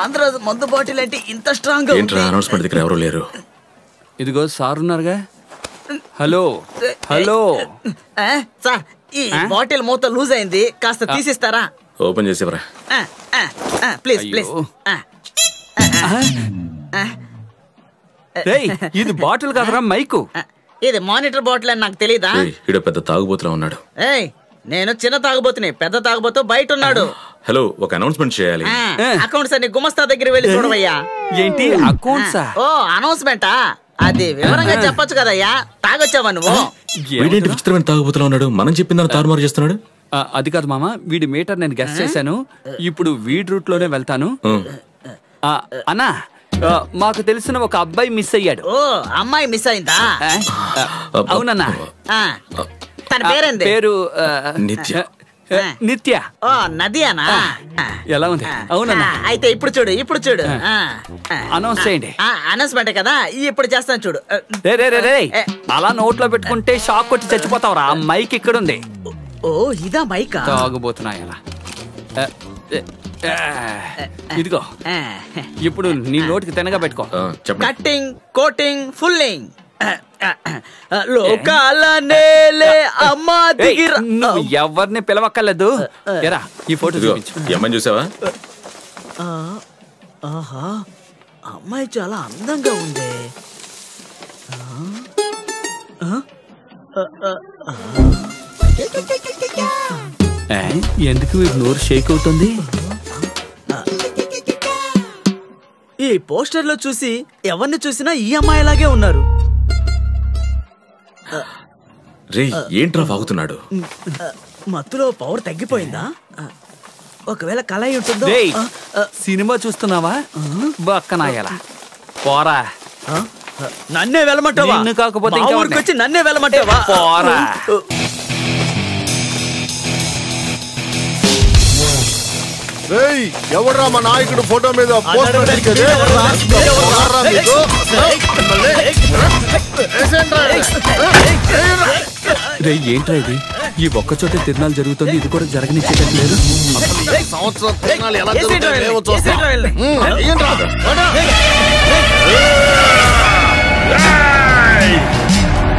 ఆంధ్రాజు మందు బాటిల్ అంటే ఇంత స్ట్రాంగ్ అనౌన్స్మెంట్ దగ్గర ఎవరు లేరు. ఇదిగో సార్ ఉన్నారుగా. హలో హలో సార్, ఈ బాటిల్ మూత లూజ్ అయింది, కాస్త తీసిస్తారా? ఓపెన్ చేసేవరా ప్లీజ్ ప్లీజ్. ఇది బాటిల్ కాదురా, మైకు. ఇది మానిటర్ బాటిల్ అని నాకు తెలీదా? ఈడ పెద్ద తాగుబోతులా ఉన్నాడు. నేను చిన్న తాగుబోతుని, పెద్ద తాగుబోతు బయట ఉన్నాడు. హలో, ఒక అనౌన్స్మెంట్ చేయాలి. అకౌంట్స్ అన్ని గుమస్తా దగ్గర వెళ్ళి చూడవయ్యా. ఏంటి అకౌంట్సా? ఓ అనౌన్స్మెంటా? అది వివరంగా చెప్పొచ్చు కదయ్యా. తాగొచ్చావా నువ్వు? వీడేంటి విచిత్రమైన తాగుబోతులా ఉన్నాడు? మనం చెప్పిందని తారుమారు చేస్తున్నాడు. అది కాదు మామ, వీడి మీటర్ నేను గెస్ చేశాను. ఇప్పుడు వీడి రూట్ లోనే వెళ్తాను. అన్నా, మాకు తెలిసిన ఒక అబ్బాయి మిస్ అయ్యాడు. ఓ, అమ్మాయి మిస్ అయిందా? అవునన్నా. తన పేరేంది? పేరు నిత్య. నిత్య. ఓ, నదియానా? ఎలా ఉంది? అవునన్నా. అయితే ఇప్పుడు చూడు, ఇప్పుడు చూడు. అనౌన్స్ చేయండి. అనౌన్స్మెంట్ కదా, ఇప్పుడు చేస్తాను చూడు. అలా నోట్లో పెట్టుకుంటే షాక్ కొట్టి చచ్చిపోతావురా. మైక్ ఇక్కడ ఉంది. ఓ, ఇదా మైకా? తాగుబోతున్నాయి అలా. ఇదిగో, ఇప్పుడు నీ నోటికి తినగా పెట్టుకో. Cutting, coating, filling. లోకాల నేలే అమ్మా దిగిర. నువ్వు ఎవరిని పిలవక్కర్లేదు. ఎరా, ఈ ఫోటో చూపించు. అమ్మాయి చూసావా? ఆహా, అమ్మాయి చాలా అందంగా ఉంది. ఎందుకు వీడి నోరు షేక్ అవుతుంది? ఈ పోస్టర్ లో చూసి ఎవరిని చూసినా ఈ అమ్మాయిలాగే ఉన్నారు. రే, ఏంట్రా వాగుతున్నాడు? మత్తులో పవర్ తగ్గిపోయిందా? ఒకవేళ కళ ఉంటుందో. సినిమా చూస్తున్నావా? బక్కనాయలా పోరా. నన్నే వెళ్ళమంటావా? నిన్ను కాకపోతే వచ్చి నన్నే వెళ్ళమంటావా? పోరా. ఎవడ్రా మా నాయకుడు ఫోటో మీద ఏంట్రా ఇది? ఈ ఒక్క చోట తిరణాలు జరుగుతుంది, ఇది కూడా జరగనిచ్చేటట్లేదు.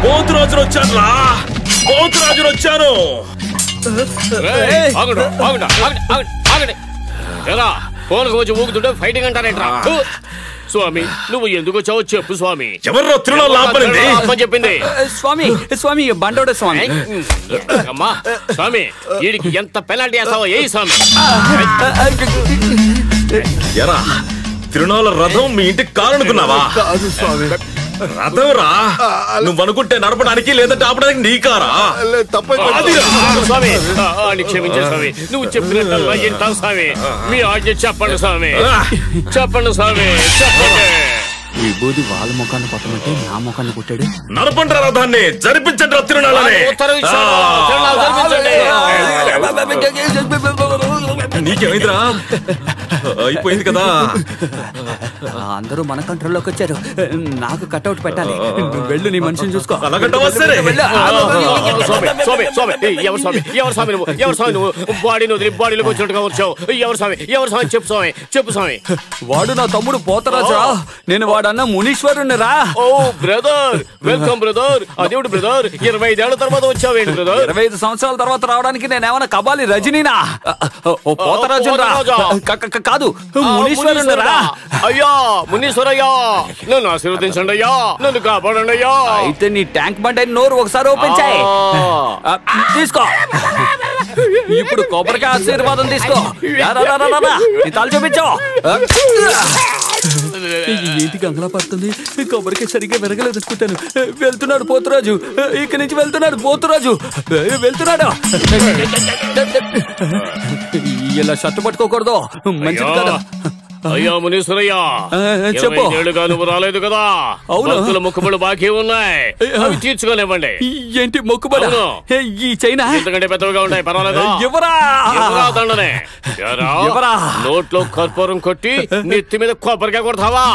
పోతురాజులు వచ్చాను, పోతురాజులు వచ్చాను. ఫోన్ వచ్చి ఊగుతుంటే ఫైటింగ్ అంటారేంట్రా? స్వామి, నువ్వు ఎందుకు వచ్చావో చెప్పు స్వామి. ఎవరు చెప్పింది? స్వామి, స్వామి బండోడ స్వామి. అమ్మా స్వామి, వీడికి ఎంత పెనాల్టీ వేస్తావో ఏ స్వామి. ఎరా, తిరునాళ్ళ రథం మీ ఇంటికి కారనుకున్నావా? కాదు స్వామి, రథం రా. నువ్వు అనుకుంటే నడపడానికి లేదంటే ఆపడానికి నీ కారా? స్వామి, క్షమించే స్వామి, నువ్వు చెప్పినట్టు ఏంటా స్వామి? మీ ఆజ్ఞ చెప్పండి స్వామి, చెప్పండి స్వామి, చెప్పండి. విభూది వాళ్ళ ముఖాన్ని కొట్టమంటే నా ముఖాన్ని కొట్టాడు. నడపండి రథాన్ని, జరిపించండి తిరునాళ్ళని. నీకేమైందిరా? అయిపోయింది కదా. అందరూ మన కంట్రోల్లోకి వచ్చారు. నాకు కట్అవుట్ పెట్టాలి. వెళ్ళు, నీ మనిషిని చూసుకో. బాడీని వదిలి బాడీలోకి వచ్చినట్టుగా వచ్చావు. ఎవరు స్వామి? ఎవరు స్వామి? చెప్పు స్వామి, చెప్పు స్వామి. వాడు నా తమ్ముడు పోతరాజా. నేను వాడన్న మునీశ్వరుని రా. ఓ బ్రదర్, వెల్కమ్ బ్రదర్. అదేమిటి బ్రదర్, 25 ఏళ్ల తర్వాత వచ్చావేంటి బ్రదర్? 25 సంవత్సరాల తర్వాత రావడానికి నేనేమన్నా కబాలి రజనీనా? పోతరాజు కాదు, మునీశ్వరుని రా. అయ్యా మునీశ్వరయ్యా, నన్ను ఆశీర్వదించండి అయ్యా, నన్ను కాపాడండి అయ్యా. అయితే నీ ట్యాంక్ బండ్ అయిన నోరు ఒకసారి ఓపెన్ చేయి. తీసుకో. ఇప్పుడు కొబ్బరికాయ ఆశీర్వాదం తీసుకో. తల చూపించావు. ఏంటి గంగలా పడుతుంది? కొబ్బరికాయ సరిగ్గా వెరగలేదు అనుకుంటాను. వెళ్తున్నాడు పోతురాజు, ఇక్కడి నుంచి వెళ్తున్నాడు పోతురాజు, వెళ్తున్నాడు. ఇలా షర్టు పట్టుకోకూడదు, మంచిది కదా. అయ్యా మునీశ్వరయ్యా, చెప్పు. నువ్వు రాలేదు కదా? అవును, మొక్కుబడులు బాకీ ఉన్నాయి, అవి తీర్చుకోనివ్వండి. ఏంటి మొక్కుబడి? ఈ చైనా ఎంతకంటే పెద్దగా ఉంటాయి, పర్వాలేదా? ఎవరా దండనే? నోట్లో కర్పూరం కొట్టి నెత్తి మీద కొబ్బరికాయ కొడతావా?